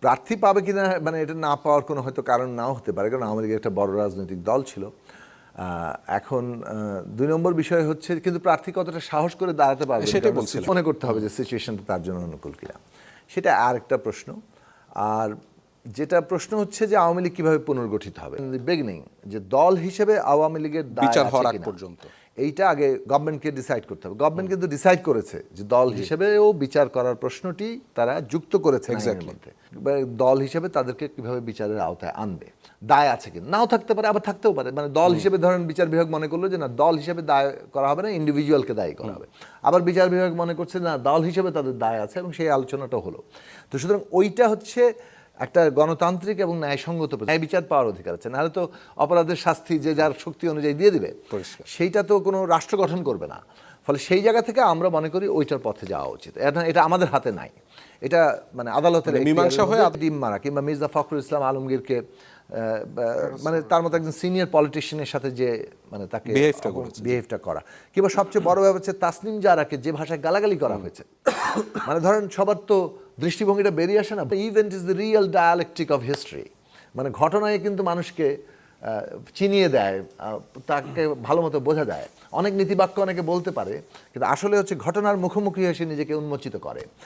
প্রার্থী পাবে কিনা মানে এটা না পাওয়ার কোনো হয়তো কারণ নাও হতে পারে, কারণ আওয়ামী লীগের একটা বড় রাজনৈতিক দল ছিল। এখন ২ নম্বর বিষয় হচ্ছে কিন্তু প্রার্থী কতটা সাহস করে দাঁড়াতে পারবে সেটাই বলছিলাম। মনে করতে হবে যে সিচুয়েশনটা তার জন্য অনুকূল কিনা, সেটা আর একটা প্রশ্ন। আর যেটা প্রশ্ন হচ্ছে যে আওয়ামী লীগ কিভাবে পুনর্গঠিত হবে, বিগিনিং যে দল হিসেবে আওয়ামী লীগের দায় বিচার আছে হওয়ার আগ কিনা, পর্যন্ত এইটা আগে গভর্নমেন্টকে ডিসাইড করতে হবে। গভর্নমেন্ট কিন্তু ডিসাইড করেছে যে দল হিসেবেও বিচার করার প্রশ্নটি তারা যুক্ত করেছে আইনের মধ্যে। এবার দল হিসেবে তাদেরকে কিভাবে বিচারের আওতায় আনবে, দায় আছে কিনা, নাও থাকতে পারে আবার থাকতেও পারে। মানে দল হিসেবে ধরেন বিচার বিভাগ মনে করলো যে না দল হিসেবে দায় করা হবে না, ইন্ডিভিজুয়ালকে দায়ী করা হবে। আবার বিচার বিভাগ মনে করছে না দল হিসেবে তাদের দায় আছে, এবং সেই আলোচনাটা হলো। তো সুতরাং ওইটা হচ্ছে একটা গণতান্ত্রিক এবং ন্যায়সঙ্গত ন্যায় বিচার পাওয়ার অধিকার আছে, নাহলে তো অপরাধের শাস্তি যে যার শক্তি অনুযায়ী দিয়ে দিবে, সেইটা তো কোনো রাষ্ট্র গঠন করবে না। ফলে সেই জায়গা থেকে আমরা মনে করি ওইটার পথে যাওয়া উচিত। এটা আমাদের হাতে নাই, এটা মানে আদালতের মীমাংসা হয়ে ডিম মারা কিংবা মির্জা ফখরুল ইসলাম আলমগীরকে মানে তার মতো একজন সিনিয়র পলিটিশিয়ানের সাথে যে মানে তাকে বিহেভটা করা, কিংবা সবচেয়ে বড় ব্যাপার হচ্ছে তাসনিম জারাকে যে ভাষায় গালাগালি করা হয়েছে। মানে ধরেন সবার তো দৃষ্টিভঙ্গিটা বেরিয়ে আসে না। Event is the real dialectic of history, মানে ঘটনায় কিন্তু মানুষকে চিনিয়ে দেয়, তাকে ভালো মতো বোঝা যায়। অনেক নীতিবাক্য অনেকে বলতে পারে, কিন্তু আসলে হচ্ছে ঘটনার মুখোমুখি এসে নিজেকে উন্মোচিত করে।